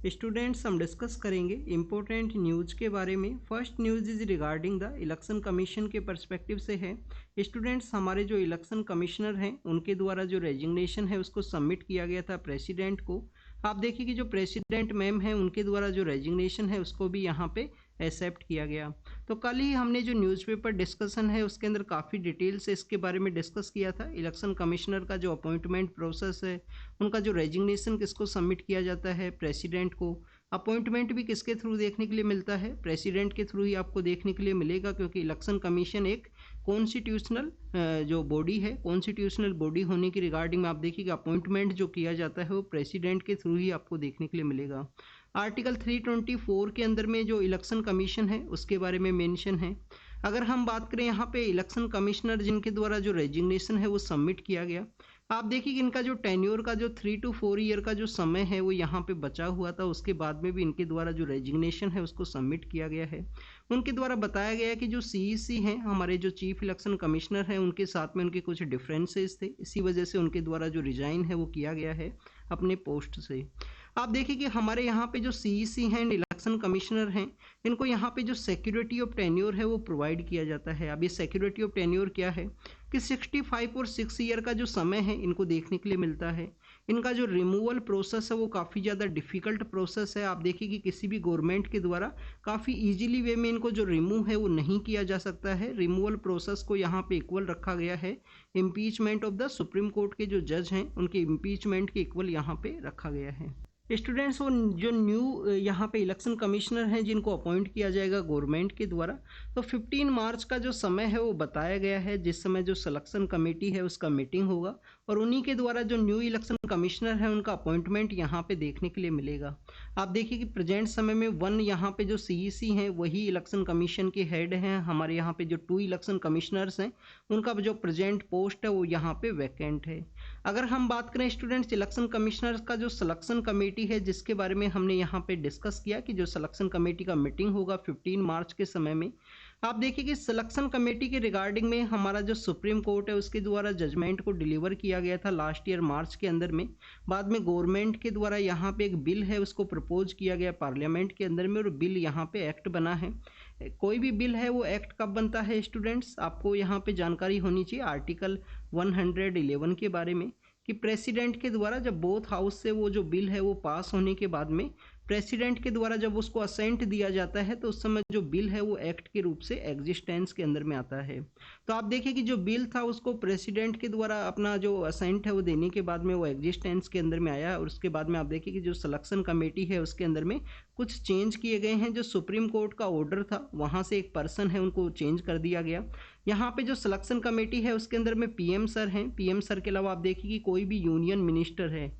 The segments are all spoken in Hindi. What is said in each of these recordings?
स्टूडेंट्स हम डिस्कस करेंगे इम्पोर्टेंट न्यूज़ के बारे में। First news is regarding the election commission के पर्सपेक्टिव से है। स्टूडेंट्स हमारे जो इलेक्शन कमिश्नर हैं उनके द्वारा जो रेजिग्नेशन है उसको सबमिट किया गया था प्रेसिडेंट को। आप देखिए कि जो प्रेसिडेंट मैम है उनके द्वारा जो रेजिग्नेशन है उसको भी यहाँ पे एक्सेप्ट किया गया। तो कल ही हमने जो न्यूज़पेपर डिस्कशन है उसके अंदर काफ़ी डिटेल से इसके बारे में डिस्कस किया था। इलेक्शन कमिश्नर का जो अपॉइंटमेंट प्रोसेस है, उनका जो रेजिग्नेशन किसको सबमिट किया जाता है, प्रेसिडेंट को। अपॉइंटमेंट भी किसके थ्रू देखने के लिए मिलता है, प्रेसिडेंट के थ्रू ही आपको देखने के लिए मिलेगा, क्योंकि इलेक्शन कमीशन एक कॉन्स्टिट्यूशनल जो बॉडी है, कॉन्स्टिट्यूशनल बॉडी होने की रिगार्डिंग में आप देखिएगा अपॉइंटमेंट जो किया जाता है वो प्रेसिडेंट के थ्रू ही आपको देखने के लिए मिलेगा। आर्टिकल 324 के अंदर में जो इलेक्शन कमीशन है उसके बारे में मेंशन है। अगर हम बात करें यहाँ पे इलेक्शन कमिश्नर जिनके द्वारा जो रेजिग्नेशन है वो सबमिट किया गया, आप देखिए कि इनका जो टेन्योर का जो 3 to 4 ईयर का जो समय है वो यहाँ पे बचा हुआ था। उसके बाद में भी इनके द्वारा जो रेजिग्नेशन है उसको सबमिट किया गया है। उनके द्वारा बताया गया है कि जो CEC हैं, हमारे जो चीफ इलेक्शन कमिश्नर हैं, उनके साथ में उनके कुछ डिफरेंसेस थे, इसी वजह से उनके द्वारा जो रिजाइन है वो किया गया है अपने पोस्ट से। आप देखिए कि हमारे यहाँ पे जो CEC हैं, इलेक्शन कमिश्नर हैं, इनको यहाँ पे जो सिक्योरिटी ऑफ टेन्योर है वो प्रोवाइड किया जाता है। अब ये सिक्योरिटी ऑफ टेन्योर क्या है कि 65 और 6 ईयर का जो समय है इनको देखने के लिए मिलता है। इनका जो रिमूवल प्रोसेस है वो काफ़ी ज़्यादा डिफ़िकल्ट प्रोसेस है। आप देखिए कि किसी भी गवर्नमेंट के द्वारा काफ़ी ईजिली वे में इनको जो रिमूव है वो नहीं किया जा सकता है। रिमूवल प्रोसेस को यहाँ पे इक्वल रखा गया है impeachment of the supreme court के जो जज हैं उनके इम्पीचमेंट के इक्वल यहाँ पे रखा गया है। स्टूडेंट्स वो जो न्यू यहाँ पे इलेक्शन कमिश्नर हैं जिनको अपॉइंट किया जाएगा गवर्नमेंट के द्वारा, तो 15 मार्च का जो समय है वो बताया गया है, जिस समय जो सिलेक्शन कमेटी है उसका मीटिंग होगा और उन्हीं के द्वारा जो न्यू इलेक्शन कमिश्नर है उनका अपॉइंटमेंट यहाँ पे देखने के लिए मिलेगा। आप देखिए कि प्रेजेंट समय में 1 यहाँ पे जो CEC हैं वही इलेक्शन कमीशन के हेड हैं। हमारे यहाँ पे जो 2 इलेक्शन कमिश्नर्स हैं उनका जो प्रेजेंट पोस्ट है वो यहाँ पे वैकेंट है। अगर हम बात करें स्टूडेंट्स इलेक्शन कमिश्नर का जो सिलेक्शन कमेटी है जिसके बारे में हमने यहाँ पे डिस्कस किया कि जो सिलेक्शन कमेटी का मीटिंग होगा 15 मार्च के समय में, आप देखिए कि सिलेक्शन कमेटी के रिगार्डिंग में हमारा जो सुप्रीम कोर्ट है उसके द्वारा जजमेंट को डिलीवर किया गया था लास्ट ईयर मार्च के अंदर में। बाद में गवर्नमेंट के द्वारा यहाँ पे एक बिल है उसको प्रपोज किया गया पार्लियामेंट के अंदर में और बिल यहाँ पे एक्ट बना है। कोई भी बिल है वो एक्ट कब बनता है स्टूडेंट्स, आपको यहाँ पे जानकारी होनी चाहिए आर्टिकल 111 के बारे में, कि प्रेसिडेंट के द्वारा जब बोथ हाउस से वो जो बिल है वो पास होने के बाद में प्रेसिडेंट के द्वारा जब उसको असेंट दिया जाता है तो उस समय जो बिल है वो एक्ट के रूप से एग्जिस्टेंस के अंदर में आता है। तो आप देखिए कि जो बिल था उसको प्रेसिडेंट के द्वारा अपना जो असेंट है वो देने के बाद में वो एग्जिस्टेंस के अंदर में आया और उसके बाद में आप देखिए कि जो सिलेक्शन कमेटी है उसके अंदर में कुछ चेंज किए गए हैं। जो सुप्रीम कोर्ट का ऑर्डर था वहाँ से एक पर्सन है उनको चेंज कर दिया गया। यहाँ पे जो सिलेक्शन कमेटी है उसके अंदर में PM सर हैं। PM सर के अलावा आप देखिए कि कोई भी यूनियन मिनिस्टर है,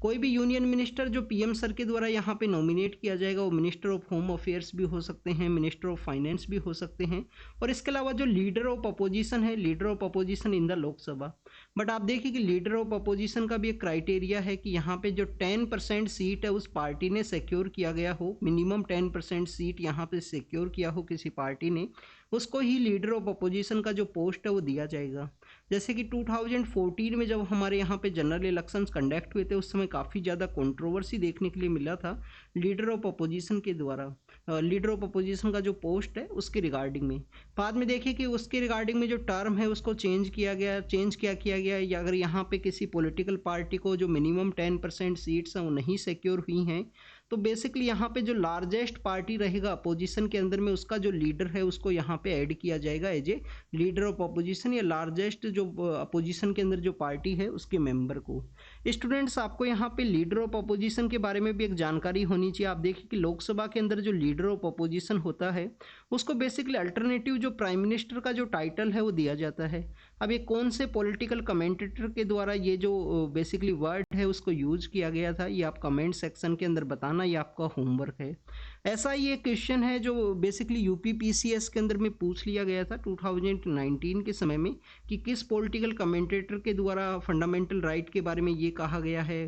कोई भी यूनियन मिनिस्टर जो PM सर के द्वारा यहाँ पे नॉमिनेट किया जाएगा वो मिनिस्टर ऑफ होम अफेयर्स भी हो सकते हैं, मिनिस्टर ऑफ फाइनेंस भी हो सकते हैं। और इसके अलावा जो लीडर ऑफ अपोजिशन है, leader of opposition in the Lok Sabha. But आप देखिए कि लीडर ऑफ अपोजिशन का भी एक क्राइटेरिया है कि यहाँ पे जो 10% सीट है उस पार्टी ने सिक्योर किया गया हो, मिनिमम 10% सीट यहाँ पे सिक्योर किया हो किसी पार्टी ने, उसको ही लीडर ऑफ अपोजिशन का जो पोस्ट है वो दिया जाएगा। जैसे कि 2014 में जब हमारे यहाँ पे जनरल इलेक्शंस कंडक्ट हुए थे उस समय काफ़ी ज़्यादा कंट्रोवर्सी देखने के लिए मिला था लीडर ऑफ अपोजिशन के द्वारा, लीडर ऑफ अपोजिशन का जो पोस्ट है उसके रिगार्डिंग में। बाद में देखिए कि उसके रिगार्डिंग में जो टर्म है उसको चेंज किया गया। चेंज क्या किया गया, या अगर यहाँ पे किसी पॉलिटिकल पार्टी को जो मिनिमम 10% सीट्स हैं वो नहीं सिक्योर हुई हैं तो बेसिकली यहाँ पे जो लार्जेस्ट पार्टी रहेगा अपोजिशन के अंदर में उसका जो लीडर है उसको यहाँ पे ऐड किया जाएगा as a leader of opposition, या लार्जेस्ट जो अपोजिशन के अंदर जो पार्टी है उसके मेंबर को। स्टूडेंट्स आपको यहाँ पे लीडर ऑफ अपोजिशन के बारे में भी एक जानकारी होनी चाहिए। आप देखिए कि लोकसभा के अंदर जो लीडर ऑफ अपोजिशन होता है उसको बेसिकली अल्टरनेटिव जो प्राइम मिनिस्टर का जो टाइटल है वो दिया जाता है। अब ये कौन से पॉलिटिकल कमेंटेटर के द्वारा ये जो बेसिकली वर्ड है उसको यूज किया गया था ये आप कमेंट सेक्शन के अंदर बताना, ये आपका होमवर्क है। ऐसा ही एक क्वेश्चन है जो बेसिकली UPPCS के अंदर में पूछ लिया गया था 2019 के समय में कि किस पॉलिटिकल कमेंटेटर के द्वारा फंडामेंटल राइट के बारे में ये कहा गया है,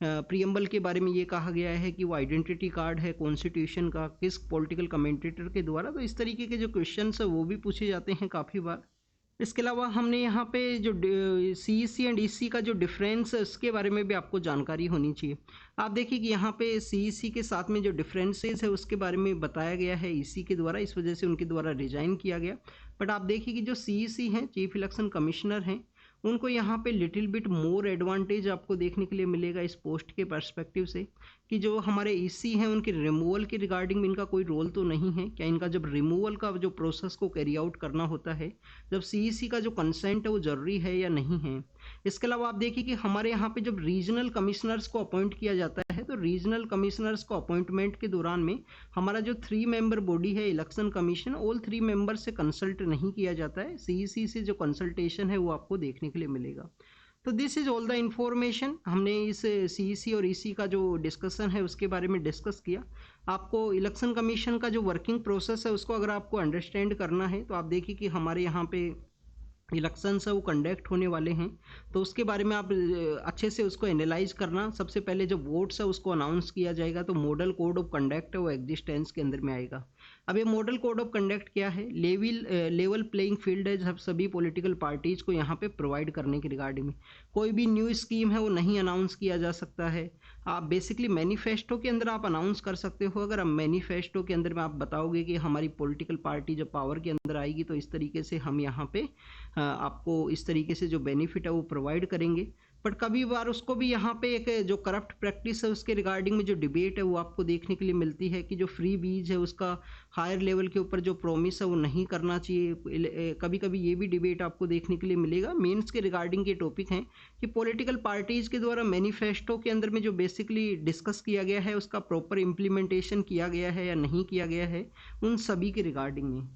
प्रियम्बल के बारे में ये कहा गया है कि वो आइडेंटिटी कार्ड है कॉन्स्टिट्यूशन का, किस पॉलिटिकल कमेंटेटर के द्वारा। तो इस तरीके के जो क्वेश्चन है वो भी पूछे जाते हैं काफ़ी बार। इसके अलावा हमने यहाँ पे जो CEC एंड EC का जो डिफरेंस है उसके बारे में भी आपको जानकारी होनी चाहिए। आप देखिए कि यहाँ पे CEC के साथ में जो डिफरेंसेस है उसके बारे में बताया गया है EC के द्वारा, इस वजह से उनके द्वारा डिजाइन किया गया। बट आप देखिए कि जो CEC हैं, चीफ इलेक्शन कमिश्नर हैं, उनको यहाँ पे लिटिल बिट मोर एडवांटेज आपको देखने के लिए मिलेगा इस पोस्ट के पर्सपेक्टिव से, कि जो हमारे EC हैं उनके रिमूवल के रिगार्डिंग में इनका कोई रोल तो नहीं है। क्या इनका जब रिमूवल का जो प्रोसेस को कैरी आउट करना होता है, जब CEC का जो कंसेंट है वो ज़रूरी है या नहीं है। इसके अलावा आप देखिए कि हमारे यहाँ पे जब रीजनल कमिश्नर्स को अपॉइंट किया जाता है, तो रीजनल कमिश्नर्स को अपॉइंटमेंट के दौरान में हमारा जो 3 मेंबर बॉडी है इलेक्शन कमीशन, ऑल 3 मेंबर से कंसल्ट नहीं किया जाता है। CEC से जो कंसल्टेशन है वो आपको देखने के लिए मिलेगा। तो this is all the information. हमने इस CEC और EC का जो डिस्कशन है उसके बारे में डिस्कस किया। आपको इलेक्शन कमीशन का जो वर्किंग प्रोसेस है उसको अगर आपको अंडरस्टैंड करना है, तो आप देखिए कि हमारे यहाँ पे इलेक्शंस है वो कंडक्ट होने वाले हैं, तो उसके बारे में आप अच्छे से उसको एनालाइज करना। सबसे पहले जब वोट्स है उसको अनाउंस किया जाएगा, तो मॉडल कोड ऑफ कंडक्ट है वो एग्जिस्टेंस के अंदर में आएगा। अब ये मॉडल कोड ऑफ कंडक्ट क्या है? लेवल प्लेइंग फील्ड है जब सभी पॉलिटिकल पार्टीज को यहाँ पे प्रोवाइड करने के रिगार्डिंग में। कोई भी न्यू स्कीम है वो नहीं अनाउंस किया जा सकता है। आप बेसिकली मैनिफेस्टो के अंदर आप अनाउंस कर सकते हो। अगर आप मैनिफेस्टो के अंदर में आप बताओगे कि हमारी पॉलिटिकल पार्टी जब पावर के अंदर आएगी तो इस तरीके से हम यहाँ पे आपको इस तरीके से जो बेनिफिट है वो प्रोवाइड करेंगे। बट कभी बार उसको भी यहाँ पे एक जो करप्ट प्रैक्टिस है उसके रिगार्डिंग में जो डिबेट है वो आपको देखने के लिए मिलती है, कि जो फ्री बीज है उसका हायर लेवल के ऊपर जो प्रॉमिस है वो नहीं करना चाहिए। कभी कभी ये भी डिबेट आपको देखने के लिए मिलेगा। मेंस के रिगार्डिंग के टॉपिक हैं कि पॉलिटिकल पार्टीज के द्वारा मैनिफेस्टो के अंदर में जो बेसिकली डिस्कस किया गया है उसका प्रॉपर इम्प्लीमेंटेशन किया गया है या नहीं किया गया है, उन सभी के रिगार्डिंग में।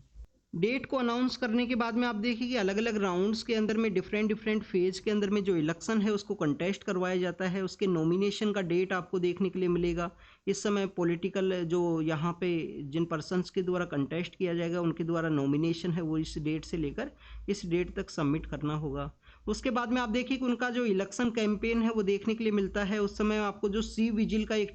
डेट को अनाउंस करने के बाद में आप देखिए कि अलग अलग राउंड्स के अंदर में डिफरेंट फेज के अंदर में जो इलेक्शन है उसको कंटेस्ट करवाया जाता है। उसके नॉमिनेशन का डेट आपको देखने के लिए मिलेगा। इस समय पॉलिटिकल जो यहाँ पे जिन पर्सन्स के द्वारा कंटेस्ट किया जाएगा उनके द्वारा नॉमिनेशन है वो इस डेट से लेकर इस डेट तक सबमिट करना होगा। उसके बाद में आप देखिए कि उनका जो इलेक्शन कैंपेन है वो देखने के लिए मिलता है। उस समय आपको जो सी विजिल का एक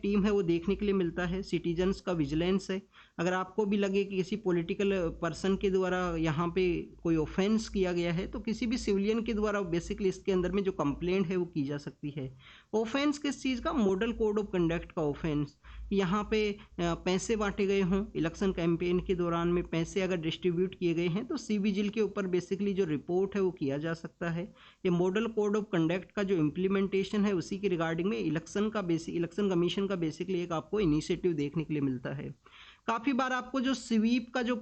टीम है वो देखने के लिए मिलता है। सिटीजन्स का विजिलेंस है। अगर आपको भी लगे कि किसी पॉलिटिकल पर्सन के द्वारा यहाँ पे कोई ऑफेंस किया गया है, तो किसी भी सिविलियन के द्वारा बेसिकली इसके अंदर में जो कंप्लेंट है वो की जा सकती है। ऑफेंस किस चीज़ का? मॉडल कोड ऑफ कंडक्ट का ऑफेंस। यहाँ पे पैसे बांटे गए हों इलेक्शन कैंपेन के दौरान में, पैसे अगर डिस्ट्रीब्यूट किए गए हैं तो सी विजिल के ऊपर बेसिकली जो रिपोर्ट है वो किया जा सकता है। ये मॉडल कोड ऑफ कंडक्ट का जो इम्प्लीमेंटेशन है उसी के रिगार्डिंग में इलेक्शन कमीशन का बेसिकली एक आपको इनिशिएटिव देखने के लिए मिलता है। काफ़ी बार आपको जो स्वीप का जो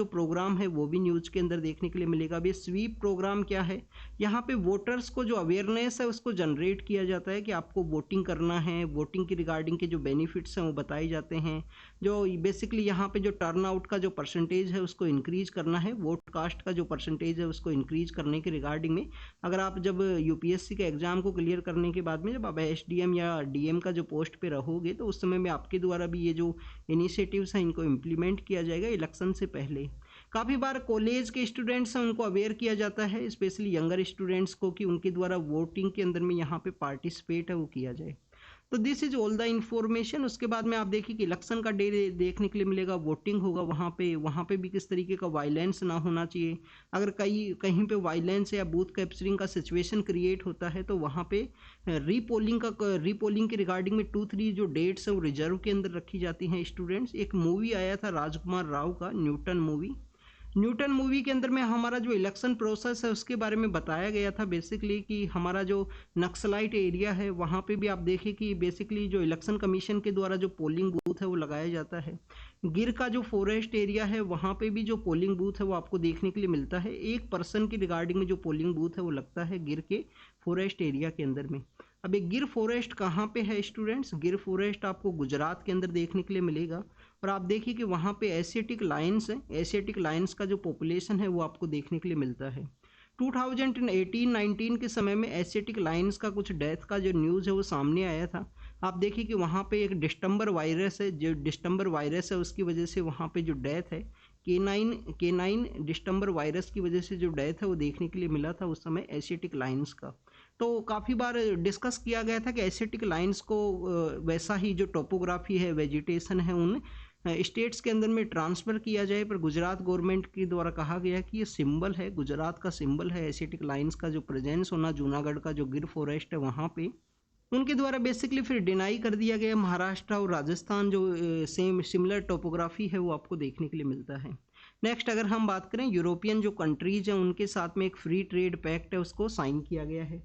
प्रोग्राम है वो भी न्यूज़ के अंदर देखने के लिए मिलेगा। अभी स्वीप प्रोग्राम क्या है? यहाँ पे वोटर्स को जो अवेयरनेस है उसको जनरेट किया जाता है कि आपको वोटिंग करना है। वोटिंग की रिगार्डिंग के जो बेनिफिट्स हैं वो बताए जाते हैं। जो बेसिकली यहाँ पे जो टर्न आउट का जो परसेंटेज है उसको इंक्रीज करना है। वोट कास्ट का जो परसेंटेज है उसको इंक्रीज करने के रिगार्डिंग में, अगर आप जब UPSC के एग्जाम को क्लियर करने के बाद में जब आप SDM या DM का जो पोस्ट पे रहोगे तो उस समय में आपके द्वारा भी ये जो इनिशिएटिव्स हैं इनको इम्प्लीमेंट किया जाएगा इलेक्शन से पहले। काफ़ी बार कॉलेज के स्टूडेंट्स हैं उनको अवेयर किया जाता है, स्पेशली यंगर स्टूडेंट्स को, कि उनके द्वारा वोटिंग के अंदर में यहाँ पे पार्टिसिपेट है वो किया जाए। तो this is all the information. उसके बाद में आप देखिए कि इलेक्शन का डे देखने के लिए मिलेगा, वोटिंग होगा वहाँ पे भी किस तरीके का वायलेंस ना होना चाहिए। अगर कहीं पे वायलेंस या बूथ कैप्चरिंग का सिचुएशन क्रिएट होता है तो वहाँ पे रीपोलिंग के रिगार्डिंग में 2-3 जो डेट्स हैं वो रिजर्व के अंदर रखी जाती हैं स्टूडेंट्स। एक मूवी आया था राजकुमार राव का, न्यूटन मूवी के अंदर में हमारा जो इलेक्शन प्रोसेस है उसके बारे में बताया गया था बेसिकली, कि हमारा जो नक्सलाइट एरिया है वहाँ पे भी आप देखिए कि बेसिकली जो इलेक्शन कमीशन के द्वारा जो पोलिंग बूथ है वो लगाया जाता है। गिर का जो फॉरेस्ट एरिया है वहाँ पे भी जो पोलिंग बूथ है वो आपको देखने के लिए मिलता है। एक पर्सन की रिगार्डिंग में जो पोलिंग बूथ है वो लगता है गिर के फॉरेस्ट एरिया के अंदर में। अब ये गिर फॉरेस्ट कहाँ पे है स्टूडेंट्स? गिर फॉरेस्ट आपको गुजरात के अंदर देखने के लिए मिलेगा। और आप देखिए कि वहाँ पे एशियाटिक लायंस है, एशियाटिक लायंस का जो पॉपुलेशन है वो आपको देखने के लिए मिलता है। 2018-19 के समय में एशियाटिक लायंस का कुछ डेथ का जो न्यूज़ है वो सामने आया था। आप देखिए कि वहाँ पे एक डिस्टेंबर वायरस है, जो डिस्टेंबर वायरस है उसकी वजह से वहाँ पे जो डेथ है K9 डिस्टेंबर वायरस की वजह से जो डेथ है वो देखने के लिए मिला था उस समय एशियाटिक लायंस का। तो काफ़ी बार डिस्कस किया गया था कि एशियाटिक लायंस को वैसा ही जो टोपोग्राफी है, वेजिटेशन है, उन स्टेट्स के अंदर में ट्रांसफ़र किया जाए, पर गुजरात गवर्नमेंट के द्वारा कहा गया कि ये सिंबल है, गुजरात का सिंबल है, एसिटिक लाइन्स का जो प्रेजेंस होना जूनागढ़ का जो गिर फॉरेस्ट है वहाँ पे, उनके द्वारा बेसिकली फिर डिनाई कर दिया गया। महाराष्ट्र और राजस्थान जो सेम सिमिलर टोपोग्राफी है वो आपको देखने के लिए मिलता है। नेक्स्ट अगर हम बात करें यूरोपियन जो कंट्रीज हैं उनके साथ में एक फ्री ट्रेड पैक्ट है उसको साइन किया गया है।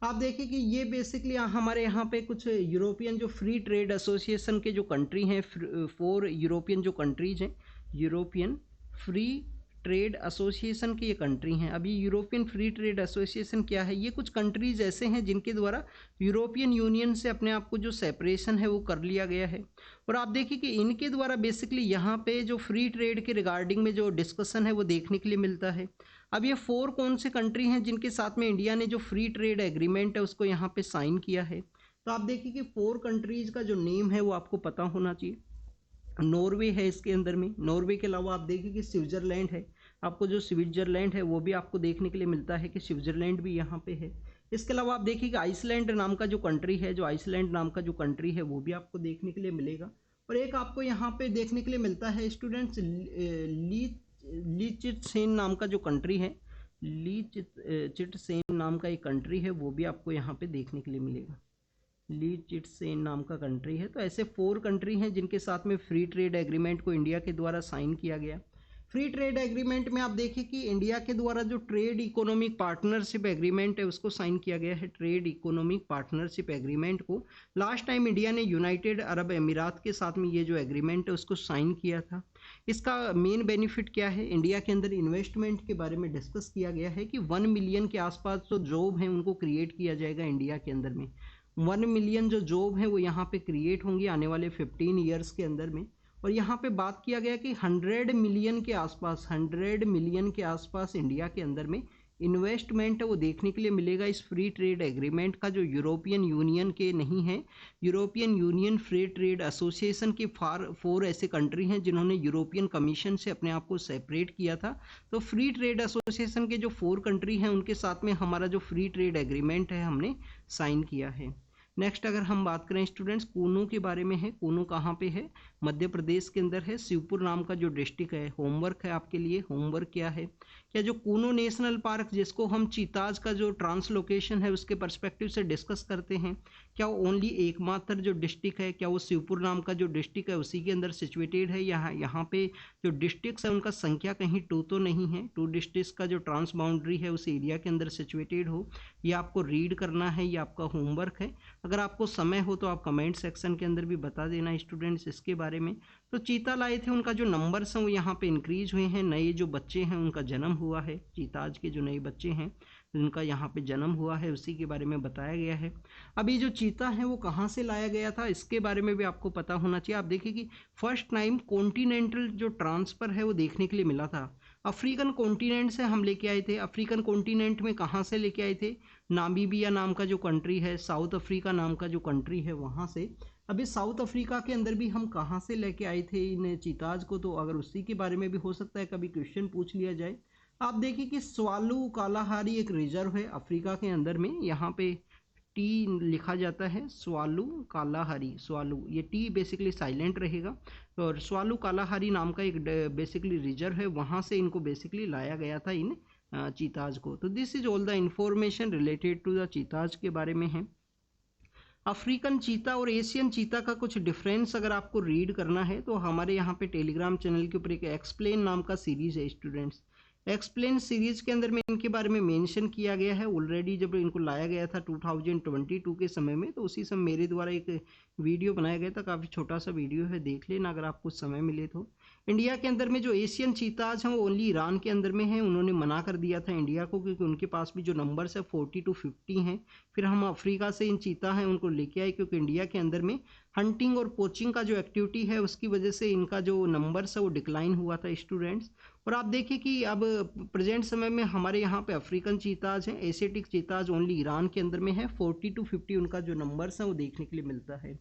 आप देखिए कि ये बेसिकली हमारे यहाँ पे कुछ यूरोपियन जो फ्री ट्रेड एसोसिएशन के जो कंट्री हैं, 4 यूरोपियन जो कंट्रीज हैं, यूरोपियन फ्री ट्रेड एसोसिएशन की ये कंट्री हैं। अभी यूरोपियन फ्री ट्रेड एसोसिएशन क्या है, ये कुछ कंट्रीज ऐसे हैं जिनके द्वारा यूरोपियन यूनियन से अपने आप को जो सेपरेशन है वो कर लिया गया है। और आप देखिए कि इनके द्वारा बेसिकली यहाँ पे जो फ्री ट्रेड के रिगार्डिंग में जो डिस्कशन है वो देखने के लिए मिलता है। अब ये 4 कौन से कंट्री हैं जिनके साथ में इंडिया ने जो फ्री ट्रेड एग्रीमेंट है उसको यहाँ पे साइन किया है। तो आप देखिए कि 4 कंट्रीज का जो नेम है वो आपको पता होना चाहिए। नॉर्वे है इसके अंदर में, नॉर्वे के अलावा आप देखिए कि स्विट्जरलैंड है, आपको जो स्विट्जरलैंड है वो भी आपको देखने के लिए मिलता है कि स्विट्जरलैंड भी यहाँ पे है। इसके अलावा आप देखिए कि आइसलैंड नाम का जो कंट्री है, जो आइसलैंड नाम का जो कंट्री है वो भी आपको देखने के लिए मिलेगा। और एक आपको यहाँ पे देखने के लिए मिलता है स्टूडेंट्स लीचिटसेन नाम का जो कंट्री है, लीचिटसेन नाम का एक कंट्री है वो भी आपको यहाँ पे देखने के लिए मिलेगा। लीचिटसेन नाम का कंट्री है। तो ऐसे 4 कंट्री हैं जिनके साथ में फ्री ट्रेड एग्रीमेंट को इंडिया के द्वारा साइन किया गया। फ्री ट्रेड एग्रीमेंट में आप देखिए कि इंडिया के द्वारा जो ट्रेड इकोनॉमिक पार्टनरशिप एग्रीमेंट है उसको साइन किया गया है। ट्रेड इकोनॉमिक पार्टनरशिप एग्रीमेंट को लास्ट टाइम इंडिया ने यूनाइटेड अरब अमीरात के साथ में ये जो एग्रीमेंट है उसको साइन किया था। इसका मेन बेनिफिट क्या है, इंडिया के अंदर इन्वेस्टमेंट के बारे में डिस्कस किया गया है कि 1 मिलियन के आसपास जो जॉब हैं उनको क्रिएट किया जाएगा इंडिया के अंदर में। 1 मिलियन जो जॉब है वो यहाँ पे क्रिएट होंगी आने वाले 15 ईयर्स के अंदर में। और यहाँ पे बात किया गया कि 100 मिलियन के आसपास, 100 मिलियन के आसपास इंडिया के अंदर में इन्वेस्टमेंट है वो देखने के लिए मिलेगा इस फ्री ट्रेड एग्रीमेंट का, जो यूरोपियन यूनियन के नहीं है। European union free trade association के 4 ऐसे कंट्री हैं जिन्होंने यूरोपियन कमीशन से अपने आप को सेपरेट किया था। तो फ्री ट्रेड एसोसिएशन के जो 4 कंट्री हैं उनके साथ में हमारा जो फ्री ट्रेड एग्रीमेंट है हमने साइन किया है। नेक्स्ट अगर हम बात करें स्टूडेंट्स कूनू के बारे में है, कूनू कहाँ पे है, मध्य प्रदेश के अंदर है, शिवपुर नाम का जो डिस्ट्रिक्ट है। होमवर्क है आपके लिए, होमवर्क क्या है, क्या जो कूनू नेशनल पार्क जिसको हम चीताज का जो ट्रांसलोकेशन है उसके पर्सपेक्टिव से डिस्कस करते हैं, क्या वो ओनली एकमात्र जो डिस्ट्रिक्ट है, क्या वो शिवपुर नाम का जो डिस्ट्रिक्ट है उसी के अंदर सिचुएटेड है, यहाँ पे जो डिस्ट्रिक्ट्स है उनका संख्या कहीं 2 तो नहीं है, 2 डिस्ट्रिक्ट्स का जो ट्रांस बाउंड्री है उस एरिया के अंदर सिचुएटेड हो, ये आपको रीड करना है, ये आपका होमवर्क है। अगर आपको समय हो तो आप कमेंट सेक्शन के अंदर भी बता देना स्टूडेंट्स इसके बारे में। तो चीता लाए थे, उनका जो नंबर्स हैं वो यहाँ पे इंक्रीज हुए हैं, नए जो बच्चे हैं उनका जन्म हुआ है, चीताज के जो नए बच्चे हैं उनका यहाँ पे जन्म हुआ है, उसी के बारे में बताया गया है। अब ये जो चीता है वो कहाँ से लाया गया था इसके बारे में भी आपको पता होना चाहिए। आप देखिए कि फर्स्ट टाइम कॉन्टिनेंटल जो ट्रांसफ़र है वो देखने के लिए मिला था, अफ्रीकन कॉन्टिनेंट से हम लेके आए थे। अफ्रीकन कॉन्टिनेंट में कहाँ से लेके आए थे, नामीबिया नाम का जो कंट्री है, साउथ अफ्रीका नाम का जो कंट्री है वहाँ से। अभी साउथ अफ्रीका के अंदर भी हम कहाँ से लेके आए थे इन चीताज को, तो अगर उसी के बारे में भी हो सकता है कभी क्वेश्चन पूछ लिया जाए। आप देखिए कि स्वालू कालाहारी एक रिजर्व है अफ्रीका के अंदर में, यहाँ पे टी लिखा जाता है, स्वालू कालाहारी, स्वालू ये टी बेसिकली साइलेंट रहेगा। और स्वालू कालाहारी नाम का एक बेसिकली रिजर्व है, वहाँ से इनको बेसिकली लाया गया था इन चीताज को। तो this is all the information related to the cheetahs के बारे में है। अफ्रीकन चीता और एशियन चीता का कुछ डिफरेंस अगर आपको रीड करना है तो हमारे यहाँ पे टेलीग्राम चैनल के ऊपर एक एक्सप्लेन नाम का सीरीज है स्टूडेंट्स। एक्सप्लेन सीरीज के अंदर में इनके बारे में मेंशन किया गया है ऑलरेडी, जब इनको लाया गया था 2022 के समय में, तो उसी समय मेरे द्वारा एक वीडियो बनाया गया था, काफ़ी छोटा सा वीडियो है, देख लेना अगर आपको समय मिले तो। इंडिया के अंदर में जो एशियन चीताज हैं वो ओनली ईरान के अंदर में है, उन्होंने मना कर दिया था इंडिया को क्योंकि उनके पास भी जो नंबर्स है 40 to 50 हैं। फिर हम अफ्रीका से इन चीता हैं उनको लेके आए क्योंकि इंडिया के अंदर में हंटिंग और पोचिंग का जो एक्टिविटी है उसकी वजह से इनका जो नंबर्स है वो डिक्लाइन हुआ था स्टूडेंट्स। और आप देखिए कि अब प्रेजेंट समय में हमारे यहाँ पे अफ्रीकन चीताज हैं, एशियाटिक चीताज ओनली ईरान के अंदर में है, 40 to 50 उनका जो नंबर्स हैं वो देखने के लिए मिलता है।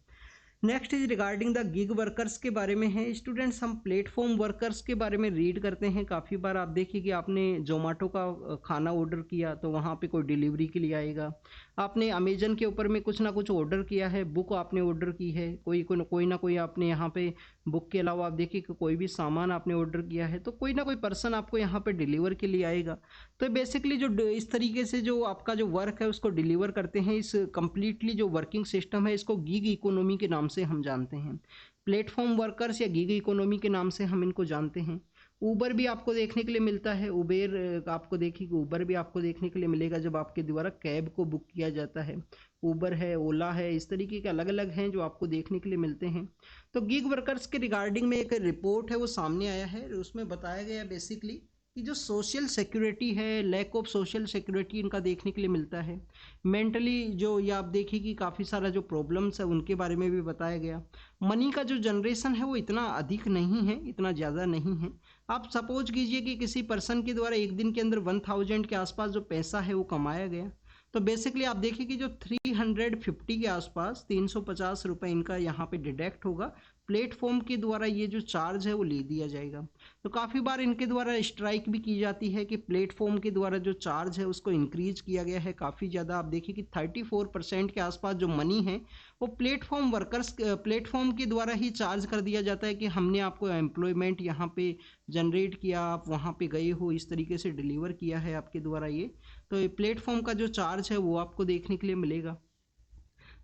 Next is regarding the gig workers के बारे में है स्टूडेंट्स। हम प्लेटफॉर्म वर्कर्स के बारे में रीड करते हैं काफ़ी बार। आप देखिए कि आपने जोमेटो का खाना ऑर्डर किया तो वहाँ पे कोई डिलीवरी के लिए आएगा। आपने अमेजन के ऊपर में कुछ ना कुछ ऑर्डर किया है, बुक आपने ऑर्डर की है, कोई ना कोई आपने यहाँ पे बुक के अलावा आप देखिए कि कोई भी सामान आपने ऑर्डर किया है तो कोई ना कोई पर्सन आपको यहाँ पे डिलीवर के लिए आएगा। तो बेसिकली जो इस तरीके से जो आपका जो वर्क है उसको डिलीवर करते हैं, इस कंप्लीटली जो वर्किंग सिस्टम है इसको गिग इकोनॉमी के नाम से हम जानते हैं। प्लेटफॉर्म वर्कर्स या गिग इकोनॉमी के नाम से हम इनको जानते हैं। ऊबर भी आपको देखने के लिए मिलता है, उबेर आपको देखिए ऊबर भी आपको देखने के लिए मिलेगा जब आपके द्वारा कैब को बुक किया जाता है। ऊबर है, ओला है, इस तरीके के अलग अलग हैं जो आपको देखने के लिए मिलते हैं। तो गिग वर्कर्स के रिगार्डिंग में एक रिपोर्ट है वो सामने आया है, उसमें बताया गया बेसिकली कि जो सोशल सिक्योरिटी है, लैक ऑफ सोशल सिक्योरिटी इनका देखने के लिए मिलता है। मेंटली जो ये आप देखिए कि काफ़ी सारा जो प्रॉब्लम्स है उनके बारे में भी बताया गया। मनी का जो जनरेशन है वो इतना अधिक नहीं है, इतना ज़्यादा नहीं है। आप सपोज कीजिए कि किसी पर्सन के द्वारा एक दिन के अंदर 1000 के आसपास जो पैसा है वो कमाया गया, तो बेसिकली आप देखिए कि जो 350 के आसपास 350 रुपये इनका यहाँ पे डिडक्ट होगा, प्लेटफॉर्म के द्वारा ये जो चार्ज है वो ले दिया जाएगा। तो काफ़ी बार इनके द्वारा स्ट्राइक भी की जाती है कि प्लेटफॉर्म के द्वारा जो चार्ज है उसको इंक्रीज किया गया है काफ़ी ज़्यादा। आप देखिए कि 34% के आसपास जो मनी है वो प्लेटफॉर्म के द्वारा ही चार्ज कर दिया जाता है कि हमने आपको एम्प्लॉयमेंट यहाँ पे जनरेट किया, आप वहाँ पे गए हो, इस तरीके से डिलीवर किया है आपके द्वारा ये। तो प्लेटफॉर्म का जो चार्ज है वो आपको देखने के लिए मिलेगा।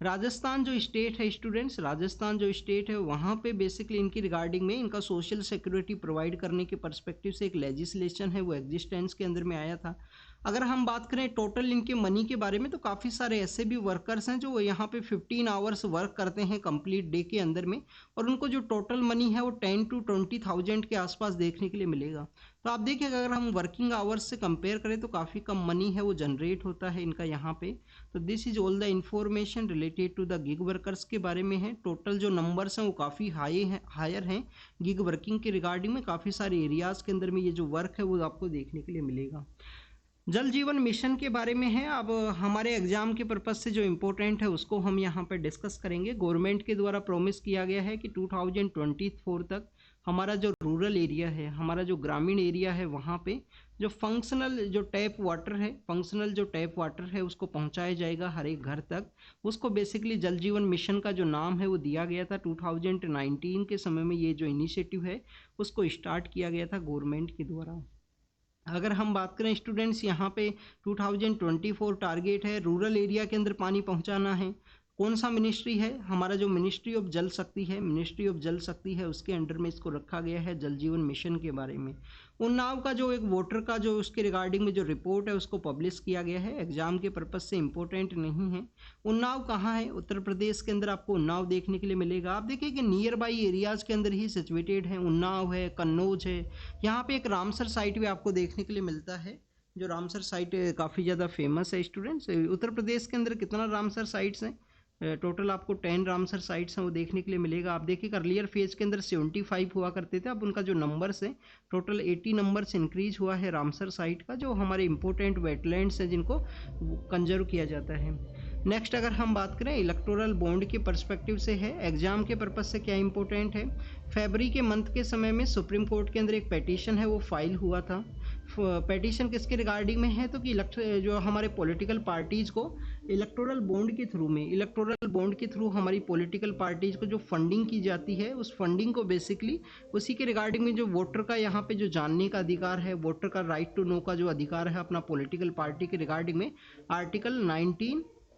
राजस्थान जो स्टेट है स्टूडेंट्स, राजस्थान जो स्टेट है वहाँ पे बेसिकली इनकी रिगार्डिंग में इनका सोशल सिक्योरिटी प्रोवाइड करने के पर्सपेक्टिव से एक लेजिस्लेशन है वो एग्जिस्टेंस के अंदर में आया था। अगर हम बात करें टोटल इनके मनी के बारे में तो काफ़ी सारे ऐसे भी वर्कर्स हैं जो यहाँ पे 15 आवर्स वर्क करते हैं कंप्लीट डे के अंदर में, और उनको जो टोटल मनी है वो 10 to 20,000 के आसपास देखने के लिए मिलेगा। तो आप देखिए अगर हम वर्किंग आवर्स से कंपेयर करें तो काफ़ी कम मनी है वो जनरेट होता है इनका यहाँ पे। तो this is all the information related to the gig workers के बारे में है। टोटल जो नंबर्स हैं वो काफ़ी हायर हैं गिग वर्किंग के रिगार्डिंग में। काफ़ी सारे एरियाज़ के अंदर में ये जो वर्क है वो आपको देखने के लिए मिलेगा। जल जीवन मिशन के बारे में है। अब हमारे एग्जाम के पर्पज़ से जो इम्पोर्टेंट है उसको हम यहाँ पर डिस्कस करेंगे। गवर्नमेंट के द्वारा प्रॉमिस किया गया है कि 2024 तक हमारा जो रूरल एरिया है, हमारा जो ग्रामीण एरिया है, वहाँ पे जो फंक्शनल जो टैप वाटर है उसको पहुँचाया जाएगा हर एक घर तक। उसको बेसिकली जल जीवन मिशन का जो नाम है वो दिया गया था। 2019 के समय में ये जो इनिशिएटिव है उसको स्टार्ट किया गया था गवर्नमेंट के द्वारा। अगर हम बात करें स्टूडेंट्स, यहाँ पे 2024 टारगेट है रूरल एरिया के अंदर पानी पहुँचाना है। कौन सा मिनिस्ट्री है? हमारा जो मिनिस्ट्री ऑफ जल शक्ति है उसके अंडर में इसको रखा गया है जल जीवन मिशन के बारे में। उन्नाव का जो एक वोटर का जो उसके रिगार्डिंग में जो रिपोर्ट है उसको पब्लिश किया गया है। एग्जाम के पर्पज़ से इम्पोर्टेंट नहीं है। उन्नाव कहाँ है? उत्तर प्रदेश के अंदर आपको उन्नाव देखने के लिए मिलेगा। आप देखिए कि नियर बाई एरियाज़ के अंदर ही सिचुएटेड है। उन्नाव है, कन्नौज है, यहाँ पे एक रामसर साइट भी आपको देखने के लिए मिलता है। जो रामसर साइट काफ़ी ज़्यादा फेमस है स्टूडेंट्स। उत्तर प्रदेश के अंदर कितना रामसर साइट्स हैं? टोटल आपको 10 रामसर साइट्स हैं वो देखने के लिए मिलेगा। आप देखिए अर्लियर फेज के अंदर 75 हुआ करते थे, अब उनका जो नंबर्स है टोटल 80 नंबर्स इंक्रीज हुआ है रामसर साइट का, जो हमारे इंपॉर्टेंट वेटलैंड्स हैं जिनको कंजर्व किया जाता है। नेक्स्ट अगर हम बात करें इलेक्टोरल बॉन्ड के पर्सपेक्टिव से है, एग्जाम के पर्पज़ से क्या इंपॉर्टेंट है। फरवरी के मंथ के समय में सुप्रीम कोर्ट के अंदर एक पेटिशन है वो फाइल हुआ था। पेटिशन किसके रिगार्डिंग में है? तो कि जो हमारे पॉलिटिकल पार्टीज़ को इलेक्टोरल बॉन्ड के थ्रू हमारी पॉलिटिकल पार्टीज़ को जो फंडिंग की जाती है उस फंडिंग को बेसिकली उसी के रिगार्डिंग में जो वोटर का यहाँ पे जो जानने का अधिकार है, वोटर का राइट टू नो का जो अधिकार है अपना पॉलिटिकल पार्टी के रिगार्डिंग में, आर्टिकल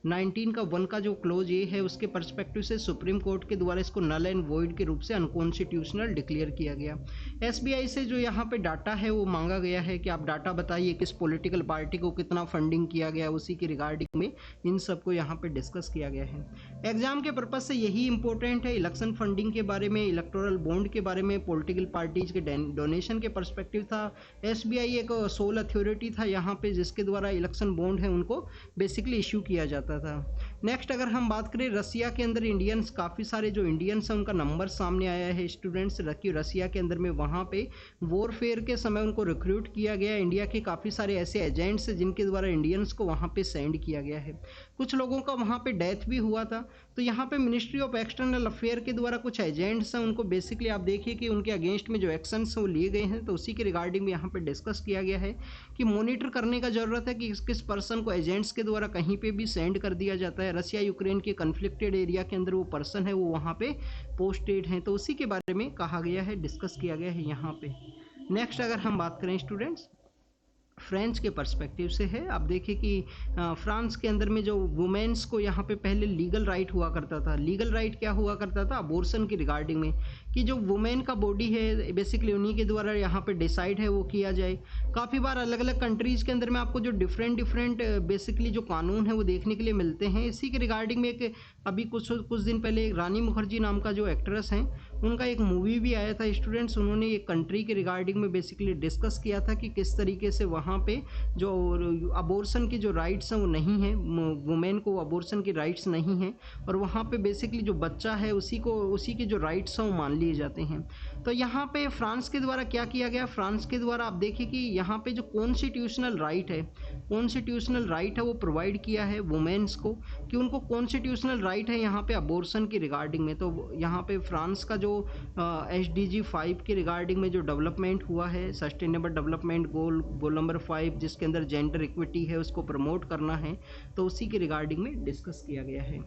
19 का 1 का जो क्लोज ए है उसके पर्सपेक्टिव से सुप्रीम कोर्ट के द्वारा इसको नल एंड वॉइड के रूप से अनकॉन्स्टिट्यूशनल डिक्लेयर किया गया। एसबीआई से जो यहाँ पे डाटा है वो मांगा गया है कि आप डाटा बताइए किस पॉलिटिकल पार्टी को कितना फंडिंग किया गया, उसी के रिगार्डिंग में इन सबको यहाँ पे डिस्कस किया गया है। एग्जाम के पर्पज़ से यही इंपॉर्टेंट है, इलेक्शन फंडिंग के बारे में, इलेक्टोरल बॉन्ड के बारे में, पॉलिटिकल पार्टीज के डोनेशन के पर्सपेक्टिव था। एसबीआई एक सोल अथॉरिटी था यहाँ पे जिसके द्वारा इलेक्शन बॉन्ड है उनको बेसिकली इशू किया जाता था। नेक्स्ट अगर हम बात करें रसिया के अंदर इंडियंस, काफ़ी सारे जो इंडियंस हैं उनका नंबर सामने आया है स्टूडेंट्स। रसिया के अंदर में वहाँ पे वॉरफेयर के समय उनको रिक्रूट किया गया। इंडिया के काफ़ी सारे ऐसे एजेंट्स हैं जिनके द्वारा इंडियंस को वहाँ पे सेंड किया गया है। कुछ लोगों का वहाँ पे डेथ भी हुआ था। तो यहाँ पे मिनिस्ट्री ऑफ एक्सटर्नल अफेयर के द्वारा कुछ एजेंट्स हैं, उनको बेसिकली आप देखिए कि उनके अगेंस्ट में जो एक्शंस हैं वो लिए गए हैं। तो उसी के रिगार्डिंग में यहाँ पे डिस्कस किया गया है कि मॉनिटर करने का ज़रूरत है कि किस पर्सन को एजेंट्स के द्वारा कहीं पे भी सेंड कर दिया जाता है। रसिया यूक्रेन के कन्फ्लिक्टेड एरिया के अंदर वो पर्सन है वो वहाँ पे पोस्टेड हैं। तो उसी के बारे में कहा गया है, डिस्कस किया गया है यहाँ पे। नेक्स्ट अगर हम बात करें स्टूडेंट्स फ्रांस के पर्सपेक्टिव से है। आप देखिए कि फ्रांस के अंदर में जो वुमेन्स को यहाँ पे पहले लीगल राइट हुआ करता था। लीगल राइट क्या हुआ करता था अबॉर्शन की रिगार्डिंग में, कि जो वुमेन का बॉडी है बेसिकली उन्हीं के द्वारा यहाँ पे डिसाइड है वो किया जाए। काफ़ी बार अलग अलग कंट्रीज़ के अंदर में आपको जो डिफरेंट बेसिकली जो कानून है वो देखने के लिए मिलते हैं। इसी के रिगार्डिंग में एक अभी कुछ दिन पहले रानी मुखर्जी नाम का जो एक्ट्रेस हैं उनका एक मूवी भी आया था स्टूडेंट्स। उन्होंने एक कंट्री के रिगार्डिंग में बेसिकली डिस्कस किया था कि किस तरीके से वहाँ पे जो अबॉर्शन की जो राइट्स हैं वो नहीं हैं, वुमेन को अबॉर्शन की राइट्स नहीं हैं, और वहाँ पे बेसिकली जो बच्चा है उसी के जो राइट्स हैं वो मान लिए जाते हैं। तो यहाँ पे फ्रांस के द्वारा क्या किया गया, फ्रांस के द्वारा आप देखिए कि यहाँ पे जो कॉन्स्टिट्यूशनल राइट है वो प्रोवाइड किया है वुमेन्स को, कि उनको कॉन्स्टिट्यूशनल राइट है यहाँ पे अबॉर्शन की रिगार्डिंग में। तो यहाँ पे फ्रांस का जो SDG 5 के रिगार्डिंग में जो डेवलपमेंट हुआ है, सस्टेनेबल डेवलपमेंट गोल नंबर 5, जिसके अंदर जेंडर इक्विटी है उसको प्रमोट करना है, तो उसी के रिगार्डिंग में डिस्कस किया गया है।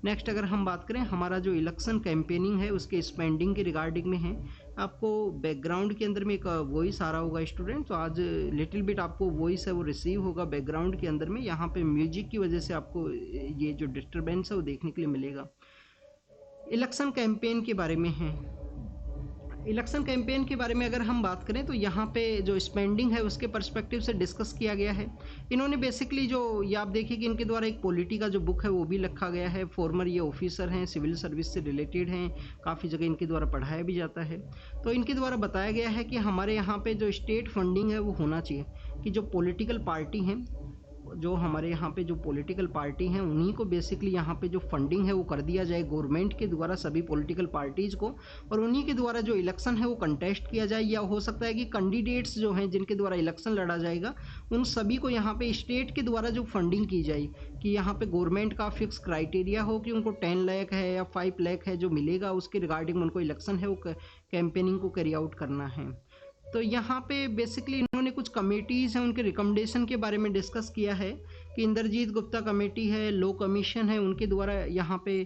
नेक्स्ट अगर हम बात करें हमारा जो इलेक्शन कैंपेनिंग है उसके स्पेंडिंग के रिगार्डिंग में है। आपको बैकग्राउंड के अंदर में एक वॉइस आ रहा होगा स्टूडेंट, तो आज लिटिल बिट आपको वॉइस है वो रिसीव होगा बैकग्राउंड के अंदर में। यहाँ पे म्यूजिक की वजह से आपको ये जो डिस्टर्बेंस है वो देखने के लिए मिलेगा। इलेक्शन कैंपेन के बारे में है। इलेक्शन कैंपेन के बारे में अगर हम बात करें तो यहाँ पे जो स्पेंडिंग है उसके पर्सपेक्टिव से डिस्कस किया गया है। इन्होंने बेसिकली जो ये आप देखिए कि इनके द्वारा एक पॉलिटी का जो बुक है वो भी लिखा गया है। फॉर्मर ये ऑफिसर हैं, सिविल सर्विस से रिलेटेड हैं, काफ़ी जगह इनके द्वारा पढ़ाया भी जाता है। तो इनके द्वारा बताया गया है कि हमारे यहाँ पर जो स्टेट फंडिंग है वो होना चाहिए, कि जो पॉलिटिकल पार्टी हैं, जो हमारे यहाँ पे जो पॉलिटिकल पार्टी हैं उन्हीं को बेसिकली यहाँ पे जो फंडिंग है वो कर दिया जाए गवर्नमेंट के द्वारा सभी पॉलिटिकल पार्टीज़ को, और उन्हीं के द्वारा जो इलेक्शन है वो कंटेस्ट किया जाए। या हो सकता है कि कैंडिडेट्स जो हैं जिनके द्वारा इलेक्शन लड़ा जाएगा उन सभी को यहाँ पे स्टेट के द्वारा जो फंडिंग की जाए, कि यहाँ पे गवर्नमेंट का फिक्स क्राइटेरिया हो कि उनको 10 लाख है या 5 लाख है जो मिलेगा, उसके रिगार्डिंग उनको इलेक्शन है वो कैंपेनिंग को कैरी आउट करना है। तो यहाँ पे बेसिकली इन्होंने कुछ कमेटीज़ हैं उनके रिकमेंडेशन के बारे में डिस्कस किया है, कि इंद्रजीत गुप्ता कमेटी है, लॉ कमीशन है, उनके द्वारा यहाँ पे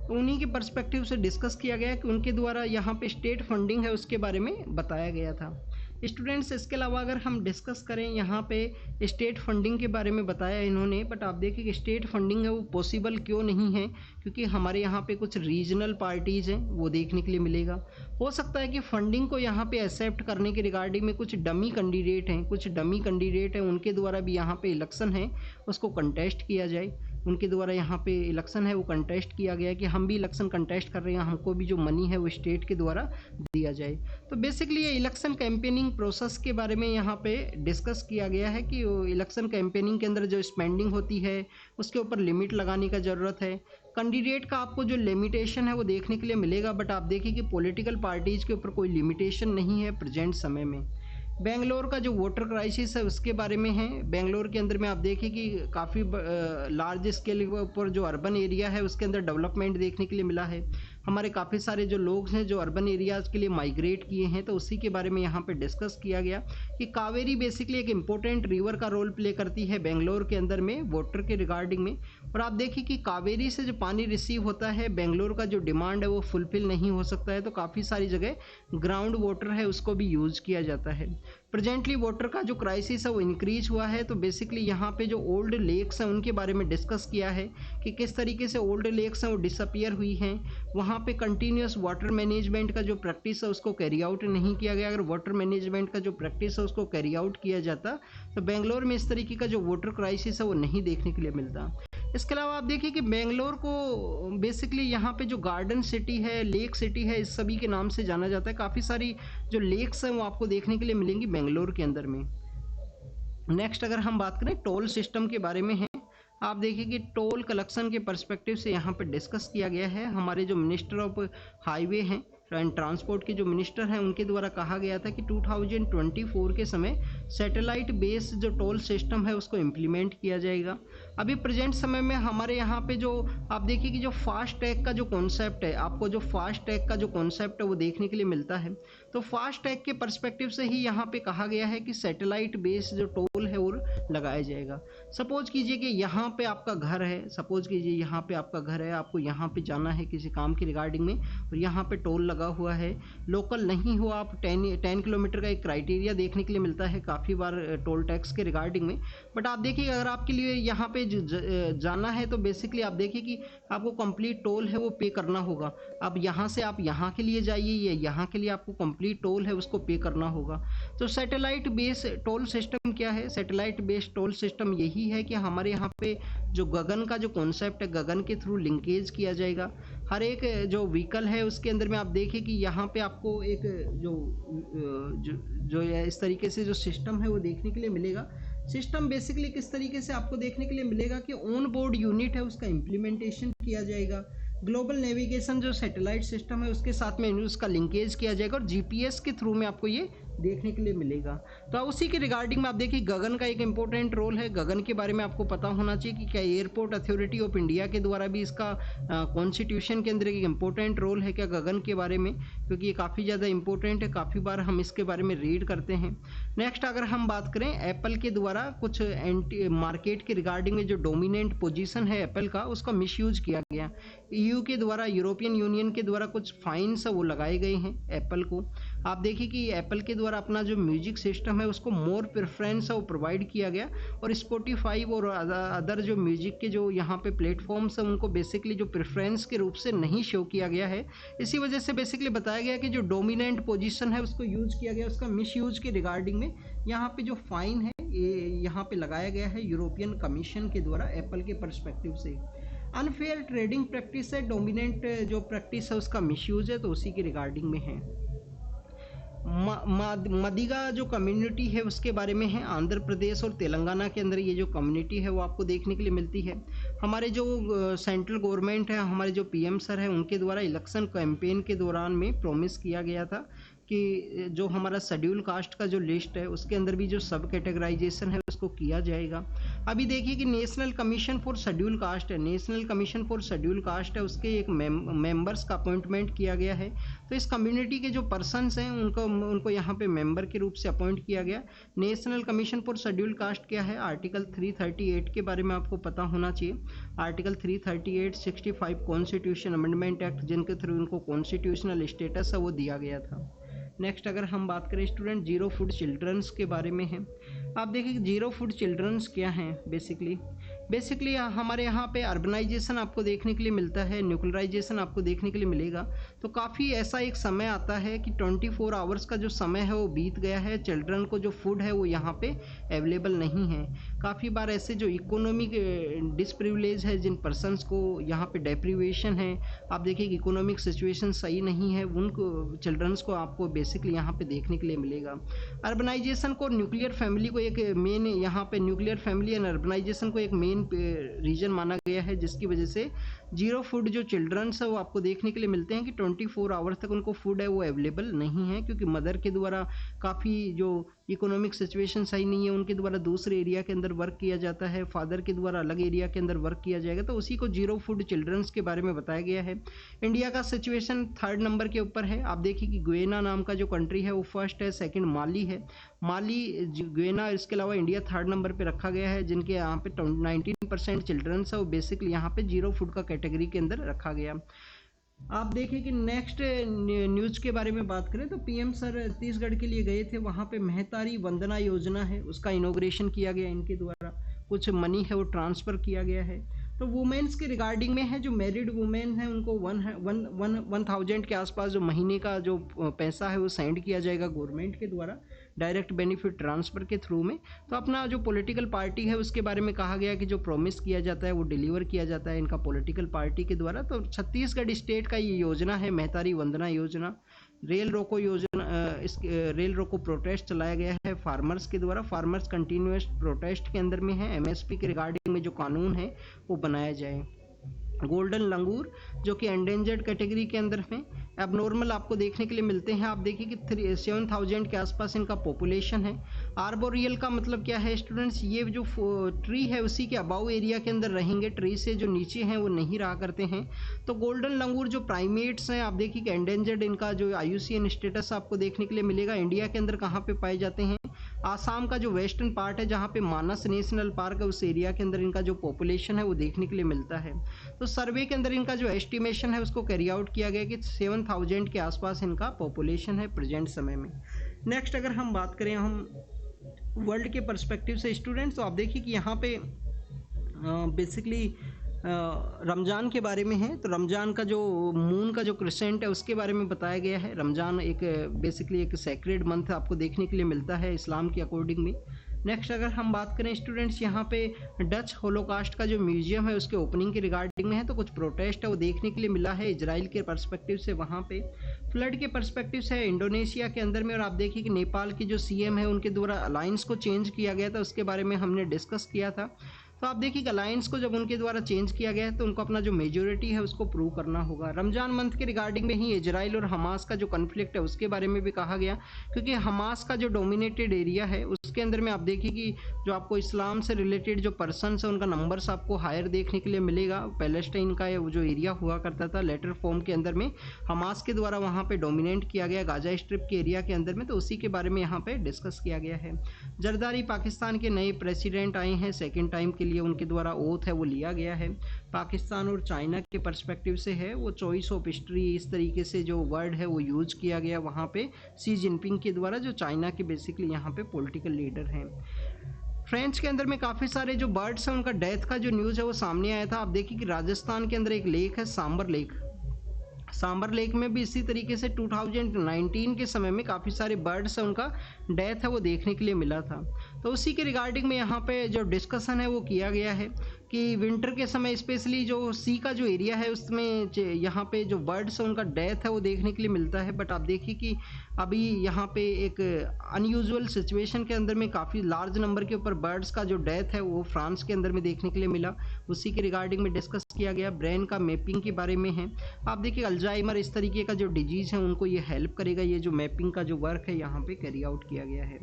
उन्हीं के पर्सपेक्टिव से डिस्कस किया गया कि उनके द्वारा यहाँ पे स्टेट फंडिंग है उसके बारे में बताया गया था। स्टूडेंट्स इसके अलावा अगर हम डिस्कस करें यहाँ पे स्टेट फंडिंग के बारे में बताया इन्होंने, बट आप देखिए कि स्टेट फंडिंग है वो पॉसिबल क्यों नहीं है, क्योंकि हमारे यहाँ पे कुछ रीजनल पार्टीज़ हैं वो देखने के लिए मिलेगा। हो सकता है कि फंडिंग को यहाँ पे एक्सेप्ट करने के रिगार्डिंग में कुछ डमी कैंडिडेट हैं उनके द्वारा भी यहाँ पे इलेक्शन है उसको कंटेस्ट किया जाए। उनके द्वारा यहाँ पे इलेक्शन है वो कंटेस्ट किया गया कि हम भी इलेक्शन कंटेस्ट कर रहे हैं, हमको भी जो मनी है वो स्टेट के द्वारा दिया जाए। तो बेसिकली ये इलेक्शन कैंपेनिंग प्रोसेस के बारे में यहाँ पे डिस्कस किया गया है कि इलेक्शन कैंपेनिंग के अंदर जो स्पेंडिंग होती है उसके ऊपर लिमिट लगाने का ज़रूरत है। कैंडिडेट का आपको जो लिमिटेशन है वो देखने के लिए मिलेगा, बट आप देखिए कि पॉलिटिकल पार्टीज़ के ऊपर कोई लिमिटेशन नहीं है प्रेजेंट समय में। बेंगलोर का जो वाटर क्राइसिस है उसके बारे में है। बेंगलोर के अंदर में आप देखिए कि काफ़ी लार्ज स्केल के ऊपर जो अर्बन एरिया है उसके अंदर डेवलपमेंट देखने के लिए मिला है। हमारे काफ़ी सारे जो लोग हैं जो अर्बन एरियाज़ के लिए माइग्रेट किए हैं, तो उसी के बारे में यहाँ पे डिस्कस किया गया कि कावेरी बेसिकली एक इम्पोर्टेंट रिवर का रोल प्ले करती है बेंगलोर के अंदर में वाटर के रिगार्डिंग में। और आप देखिए कि कावेरी से जो पानी रिसीव होता है बेंगलोर का जो डिमांड है वो फुलफिल नहीं हो सकता है, तो काफ़ी सारी जगह ग्राउंड वाटर है उसको भी यूज़ किया जाता है। प्रेजेंटली वाटर का जो क्राइसिस है वो इंक्रीज हुआ है, तो बेसिकली यहाँ पे जो ओल्ड लेक्स हैं उनके बारे में डिस्कस किया है कि किस तरीके से ओल्ड लेक्स हैं वो डिसअपियर हुई हैं। वहाँ पे कंटिन्यूस वाटर मैनेजमेंट का जो प्रैक्टिस है उसको कैरी आउट नहीं किया गया। अगर वाटर मैनेजमेंट का जो प्रैक्टिस है उसको कैरी आउट किया जाता तो बेंगलोर में इस तरीके का जो वाटर क्राइसिस है वो नहीं देखने के लिए मिलता। इसके अलावा आप देखिए कि बेंगलोर को बेसिकली यहाँ पे जो गार्डन सिटी है, लेक सिटी है, इस सभी के नाम से जाना जाता है। काफ़ी सारी जो लेक्स हैं वो आपको देखने के लिए मिलेंगी बेंगलोर के अंदर में। नेक्स्ट अगर हम बात करें टोल सिस्टम के बारे में है, आप देखिए कि टोल कलेक्शन के पर्सपेक्टिव से यहाँ पे डिस्कस किया गया है। हमारे जो मिनिस्टर ऑफ हाईवे हैं एंड ट्रांसपोर्ट के जो मिनिस्टर हैं उनके द्वारा कहा गया था कि 2024 के समय सैटेलाइट बेस्ड जो टोल सिस्टम है उसको इम्प्लीमेंट किया जाएगा। अभी प्रेजेंट समय में हमारे यहाँ पे जो आप देखिए कि जो फास्ट टैग का जो कॉन्सेप्ट है, आपको जो फास्ट टैग का जो कॉन्सेप्ट है वो देखने के लिए मिलता है। तो फास्ट टैग के पर्सपेक्टिव से ही यहाँ पे कहा गया है कि सैटेलाइट बेस्ड जो टोल है वो लगाया जाएगा। सपोज कीजिए कि यहाँ पे आपका घर है, सपोज कीजिए यहाँ पे आपका घर है, आपको यहाँ पे जाना है किसी काम की रिगार्डिंग में और यहाँ पे टोल लगा हुआ है। लोकल नहीं हो आप, 10 किलोमीटर का एक क्राइटेरिया देखने के लिए मिलता है काफ़ी बार टोल टैक्स के रिगार्डिंग में। बट आप देखिए अगर आपके लिए यहाँ पे जाना है तो बेसिकली आप देखिए कि आपको कंप्लीट टोल है वो पे करना होगा। अब यहाँ से आप यहाँ के लिए जाइए या यहाँ के लिए आपको कंप्लीट टोल है उसको पे करना होगा। तो सैटेलाइट बेस टोल सिस्टम क्या है? सैटेलाइट बेस्ड टोल सिस्टम यही है कि हमारे यहाँ पे जो गगन का जो कॉन्सेप्ट है, गगन के थ्रू लिंकेज किया जाएगा। हर एक जो व्हीकल है उसके अंदर में आप देखिए कि यहाँ पे आपको एक जो इस तरीके से जो सिस्टम है वो देखने के लिए मिलेगा। सिस्टम बेसिकली किस तरीके से आपको देखने के लिए मिलेगा कि ऑन बोर्ड यूनिट है उसका इम्प्लीमेंटेशन किया जाएगा। ग्लोबल नेविगेशन जो सैटेलाइट सिस्टम है उसके साथ में उसका लिंकेज किया जाएगा और जीपीएस के थ्रू में आपको ये देखने के लिए मिलेगा। तो उसी के रिगार्डिंग में आप देखिए गगन का एक इंपॉर्टेंट रोल है। गगन के बारे में आपको पता होना चाहिए कि क्या एयरपोर्ट अथॉरिटी ऑफ इंडिया के द्वारा भी इसका कॉन्स्टिट्यूशन के अंदर एक इंपॉर्टेंट रोल है क्या गगन के बारे में, क्योंकि ये काफ़ी ज़्यादा इंपॉर्टेंट है, काफ़ी बार हम इसके बारे में रीड करते हैं। नेक्स्ट अगर हम बात करें एप्पल के द्वारा कुछ एंटी मार्केट के रिगार्डिंग में जो डोमिनेंट पोजीशन है एप्पल का उसका मिसयूज किया गया। ईयू के द्वारा, यूरोपियन यूनियन के द्वारा कुछ फाइन्स वो लगाए गए हैं एप्पल को। आप देखिए कि एप्पल के द्वारा अपना जो म्यूजिक सिस्टम है उसको मोर प्रेफरेंस है वो प्रोवाइड किया गया और स्पॉटिफाई और अदर जो म्यूजिक के जो यहाँ पे प्लेटफॉर्म्स हैं उनको बेसिकली जो प्रेफरेंस के रूप से नहीं शो किया गया है। इसी वजह से बेसिकली बताया गया कि जो डोमिनेंट पोजीशन है उसको यूज किया गया, उसका मिसयूज के रिगार्डिंग में यहाँ पे जो फाइन है ये यहाँ पे लगाया गया है यूरोपियन कमीशन के द्वारा एप्पल के परस्पेक्टिव से। अनफेयर ट्रेडिंग प्रैक्टिस है, डोमिनेंट जो प्रैक्टिस है उसका मिसयूज है, तो उसी के रिगार्डिंग में है। मदिगा जो कम्युनिटी है उसके बारे में है। आंध्र प्रदेश और तेलंगाना के अंदर ये जो कम्युनिटी है वो आपको देखने के लिए मिलती है। हमारे जो सेंट्रल गवर्नमेंट है, हमारे जो पीएम सर है उनके द्वारा इलेक्शन कैंपेन के दौरान में प्रॉमिस किया गया था कि जो हमारा शेड्यूल कास्ट का जो लिस्ट है उसके अंदर भी जो सब कैटेगराइजेशन है उसको किया जाएगा। अभी देखिए कि national commission for schedule caste है, national commission for schedule caste है, उसके एक मेंबर्स का अपॉइंटमेंट किया गया है। तो इस कम्युनिटी के जो पर्सनस हैं उनको यहाँ पे मेंबर के रूप से अपॉइंट किया गया। National commission for schedule cast क्या है? आर्टिकल 338 के बारे में आपको पता होना चाहिए। आर्टिकल 338 65 कॉन्स्टिट्यूशन अमेंडमेंट एक्ट, जिनके थ्रू उनको कॉन्स्टिट्यूशनल स्टेटस है वो दिया गया था। नेक्स्ट अगर हम बात करें स्टूडेंट जीरो फूड चिल्ड्रंस के बारे में है। आप देखिए जीरो फूड चिल्ड्रंस क्या हैं। बेसिकली हमारे यहाँ पे अर्बनाइजेशन आपको देखने के लिए मिलता है, न्यूक्लियराइजेशन आपको देखने के लिए मिलेगा। तो काफ़ी ऐसा एक समय आता है कि 24 आवर्स का जो समय है वो बीत गया है, चिल्ड्रन को जो फूड है वो यहाँ पे अवेलेबल नहीं है। काफ़ी बार ऐसे जो इकोनॉमिक डिसप्रिविलेज है, जिन पर्सनस को यहाँ पे डेप्रीवेशन है, आप देखिए कि इकोनॉमिक सिचुएशन सही नहीं है, उनको चिल्ड्रंस को आपको बेसिकली यहाँ पे देखने के लिए मिलेगा। अर्बनाइजेशन को न्यूक्लियर फैमिली को एक मेन, यहाँ पे न्यूक्लियर फैमिली एंड अर्बनाइजेशन को एक मेन रीजन माना गया है, जिसकी वजह से जीरो फूड जो चिल्ड्रंस है वो आपको देखने के लिए मिलते हैं कि 24 आवर्स तक उनको फूड है वो अवेलेबल नहीं है, क्योंकि मदर के द्वारा काफ़ी जो इकोनॉमिक सिचुएशन सही नहीं है, उनके द्वारा दूसरे एरिया के अंदर वर्क किया जाता है, फादर के द्वारा अलग एरिया के अंदर वर्क किया जाएगा। तो उसी को जीरो फूड चिल्ड्रंस के बारे में बताया गया है। इंडिया का सिचुएशन 3rd नंबर के ऊपर है। आप देखिए कि गुयेना नाम का जो कंट्री है वो फर्स्ट है, सेकंड माली है, माली गुयेना, इसके अलावा इंडिया 3rd नंबर पे रखा गया है, जिनके यहाँ पे 19% चिल्ड्रंस है वो बेसिकली यहाँ पे जीरो फूड का कैटेगरी के अंदर रखा गया। आप देखिए कि नेक्स्ट न्यूज़ के बारे में बात करें तो पीएम सर छत्तीसगढ़ के लिए गए थे, वहाँ पे महतारी वंदना योजना है उसका इनॉग्रेशन किया गया, इनके द्वारा कुछ मनी है वो ट्रांसफ़र किया गया है। तो वुमेन्स के रिगार्डिंग में है, जो मैरिड वुमेन है उनको 1000 के आसपास जो महीने का जो पैसा है वो सेंड किया जाएगा गवर्नमेंट के द्वारा डायरेक्ट बेनिफिट ट्रांसफ़र के थ्रू में। तो अपना जो पॉलिटिकल पार्टी है उसके बारे में कहा गया कि जो प्रॉमिस किया जाता है वो डिलीवर किया जाता है इनका पॉलिटिकल पार्टी के द्वारा। तो छत्तीसगढ़ स्टेट का ये योजना है महतारी वंदना योजना। रेल रोको योजना, इस रेल रोको प्रोटेस्ट चलाया गया है फार्मर्स के द्वारा। फार्मर्स कंटिन्यूस प्रोटेस्ट के अंदर में है, एमएसपी के रिगार्डिंग में जो कानून है वो बनाया जाए। गोल्डन लंगूर जो कि एंडेंजर्ड कैटेगरी के अंदर में एबनॉर्मल आपको देखने के लिए मिलते हैं। आप देखिए कि 7000 के आसपास इनका पॉपुलेशन है। आर्बोरियल का मतलब क्या है स्टूडेंट्स, ये जो ट्री है उसी के अबाउ एरिया के अंदर रहेंगे, ट्री से जो नीचे हैं वो नहीं रहा करते हैं। तो गोल्डन लंगूर जो प्राइमेट्स हैं, आप देखिए कि एंडेंजर्ड इनका जो IUCN स्टेटस आपको देखने के लिए मिलेगा। इंडिया के अंदर कहाँ पे पाए जाते हैं, आसाम का जो वेस्टर्न पार्ट है जहाँ पे मानस नेशनल पार्क है उस एरिया के अंदर इनका जो पॉपुलेशन है वो देखने के लिए मिलता है। तो सर्वे के अंदर इनका जो एस्टिमेशन है उसको कैरी आउट किया गया कि 7000 के आसपास इनका पॉपुलेशन है प्रेजेंट समय में। नेक्स्ट अगर हम बात करें हम वर्ल्ड के पर्सपेक्टिव से स्टूडेंट्स, तो आप देखिए कि यहाँ पे बेसिकली रमज़ान के बारे में है। तो रमज़ान का जो मून का जो क्रिसेंट है उसके बारे में बताया गया है। रमज़ान एक बेसिकली एक सैक्रेड मंथ आपको देखने के लिए मिलता है इस्लाम के अकॉर्डिंग में। नेक्स्ट अगर हम बात करें स्टूडेंट्स, यहाँ पे डच होलोकास्ट का जो म्यूजियम है उसके ओपनिंग के रिगार्डिंग में है। तो कुछ प्रोटेस्ट है वो देखने के लिए मिला है इजराइल के पर्सपेक्टिव से वहाँ पे। फ्लड के पर्सपेक्टिव से इंडोनेशिया के अंदर में, और आप देखिए कि नेपाल की जो CM है उनके द्वारा अलायंस को चेंज किया गया था, उसके बारे में हमने डिस्कस किया था। तो आप देखिए कि अलायंस को जब उनके द्वारा चेंज किया गया है तो उनको अपना जो मेजोरिटी है उसको प्रूव करना होगा। रमज़ान मंथ के रिगार्डिंग में ही इजराइल और हमास का जो कन्फ्लिक्ट है उसके बारे में भी कहा गया, क्योंकि हमास का जो डोमिनेटेड एरिया है उसके अंदर में आप देखिए कि जो आपको इस्लाम से रिलेटेड जो पर्सनस है उनका नंबर्स आपको हायर देखने के लिए मिलेगा। पैलेस्टाइन का जो एरिया हुआ करता था लेटर फॉर्म के अंदर में हमास के द्वारा वहाँ पे डोमिनेट किया गया गाजा स्ट्रिप के एरिया के अंदर में, तो उसी के बारे में यहाँ पे डिस्कस किया गया है। जरदारी पाकिस्तान के नए प्रेसिडेंट आए हैं, सेकेंड टाइम के लिए उनके द्वारा ओथ है वो लिया गया है। पाकिस्तान और चाइना के पर्सपेक्टिव से है वो चॉइस ऑफ हिस्ट्री, इस तरीके से जो वर्ड है वो यूज किया गया वहाँ पे शी जिनपिंग के द्वारा, जो चाइना के बेसिकली यहाँ पे पॉलिटिकल लीडर हैं। फ्रेंच के अंदर में काफ़ी सारे जो बर्ड्स हैं उनका डेथ का जो न्यूज़ है वो सामने आया था। आप देखिए कि राजस्थान के अंदर एक लेक है सांबर लेक, सांबर लेक में भी इसी तरीके से 2019 के समय में काफ़ी सारे बर्ड्स हैं उनका डेथ है वो देखने के लिए मिला था। तो उसी के रिगार्डिंग में यहाँ पे जो डिस्कशन है वो किया गया है कि विंटर के समय स्पेशली जो सी का जो एरिया है उसमें यहाँ पे जो बर्ड्स हैं उनका डेथ है वो देखने के लिए मिलता है। बट आप देखिए कि अभी यहाँ पे एक अनयूजुअल सिचुएशन के अंदर में काफ़ी लार्ज नंबर के ऊपर बर्ड्स का जो डेथ है वो फ्रांस के अंदर में देखने के लिए मिला, उसी के रिगार्डिंग में डिस्कस किया गया। ब्रेन का मैपिंग के बारे में है। आप देखिए अल्जाइमर इस तरीके का जो डिजीज़ है उनको ये हेल्प करेगा, ये जो मैपिंग का जो वर्क है यहाँ पे कैरी आउट किया गया है।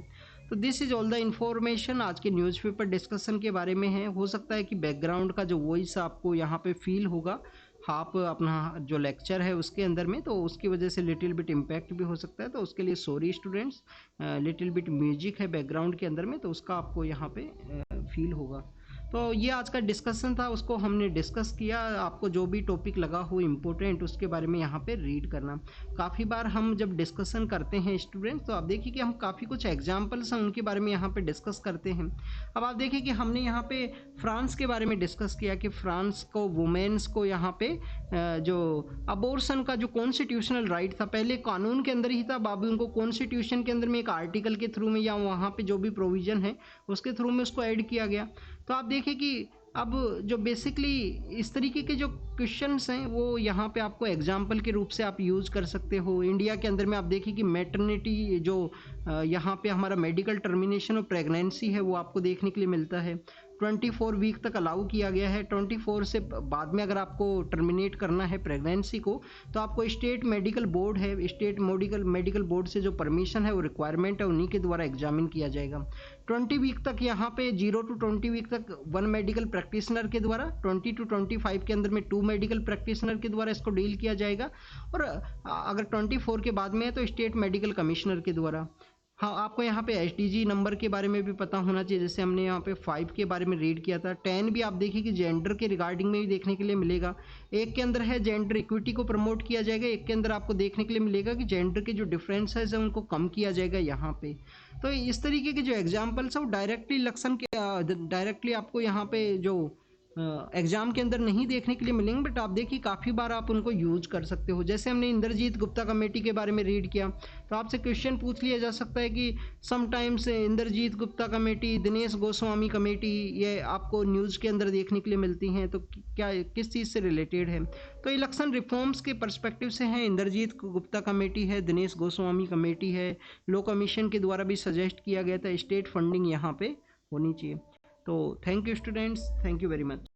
तो this is all the information आज के न्यूज़पेपर डिस्कशन के बारे में है। हो सकता है कि बैकग्राउंड का जो वॉइस आपको यहाँ पे फील होगा आप अपना जो लेक्चर है उसके अंदर में, तो उसकी वजह से लिटिल बिट इम्पैक्ट भी हो सकता है, तो उसके लिए sorry students. Little bit music है बैकग्राउंड के अंदर में तो उसका आपको यहाँ पे फील होगा। तो ये आज का डिस्कशन था, उसको हमने डिस्कस किया। आपको जो भी टॉपिक लगा हो इम्पोर्टेंट उसके बारे में यहाँ पे रीड करना। काफ़ी बार हम जब डिस्कशन करते हैं स्टूडेंट्स तो आप देखिए कि हम काफ़ी कुछ एग्जांपल्स हैं उनके बारे में यहाँ पे डिस्कस करते हैं। अब आप देखिए कि हमने यहाँ पे फ्रांस के बारे में डिस्कस किया कि फ्रांस को वुमेन्स को यहाँ पे जो अबॉर्शन का जो कॉन्स्टिट्यूशनल राइट था पहले कानून के अंदर ही था, अब उनको कॉन्स्टिट्यूशन के अंदर में एक आर्टिकल के थ्रू में या वहाँ पे जो भी प्रोविज़न है उसके थ्रू में उसको ऐड किया गया। तो आप देखिए कि अब जो बेसिकली इस तरीके के जो क्वेश्चंस हैं वो यहाँ पे आपको एग्जाम्पल के रूप से आप यूज़ कर सकते हो। इंडिया के अंदर में आप देखिए कि मैटरनिटी जो यहाँ पे हमारा मेडिकल टर्मिनेशन और प्रेगनेंसी है वो आपको देखने के लिए मिलता है। 24 वीक तक अलाउ किया गया है। 24 से बाद में अगर आपको टर्मिनेट करना है प्रेगनेंसी को तो आपको स्टेट मेडिकल बोर्ड है, स्टेट मेडिकल बोर्ड से जो परमिशन है वो रिक्वायरमेंट है उन्हीं के द्वारा एग्जामिन किया जाएगा। 20 वीक तक यहाँ पे 0 to 20 वीक तक 1 मेडिकल प्रैक्टिशनर के द्वारा, 20 to 25 के अंदर में 2 मेडिकल प्रैक्टिशनर के द्वारा इसको डील किया जाएगा, और अगर 24 के बाद में है तो स्टेट मेडिकल कमिश्नर के द्वारा। हाँ, आपको यहाँ पे SDG नंबर के बारे में भी पता होना चाहिए, जैसे हमने यहाँ पे 5 के बारे में रीड किया था। 10 भी आप देखिए कि जेंडर के रिगार्डिंग में भी देखने के लिए मिलेगा। एक के अंदर है जेंडर इक्विटी को प्रमोट किया जाएगा, एक के अंदर आपको देखने के लिए मिलेगा कि जेंडर के जो डिफरेंसेस हैं उनको कम किया जाएगा यहाँ पे। तो इस तरीके के जो एग्जाम्पल्स है वो डायरेक्टली आपको यहाँ पे जो एग्जाम के अंदर नहीं देखने के लिए मिलेंगे, बट आप देखिए काफ़ी बार आप उनको यूज कर सकते हो। जैसे हमने इंद्रजीत गुप्ता कमेटी के बारे में रीड किया तो आपसे क्वेश्चन पूछ लिया जा सकता है कि sometimes Indrajit Gupta committee, Dinesh Goswami committee, ये आपको न्यूज़ के अंदर देखने के लिए मिलती हैं, तो क्या किस चीज़ से रिलेटेड है? तो इलेक्शन रिफॉर्म्स के पर्सपेक्टिव से है, इंद्रजीत गुप्ता कमेटी है, दिनेश गोस्वामी कमेटी है। लॉ कमीशन के द्वारा भी सजेस्ट किया गया था स्टेट फंडिंग यहाँ पे होनी चाहिए। तो thank you students, thank you very much.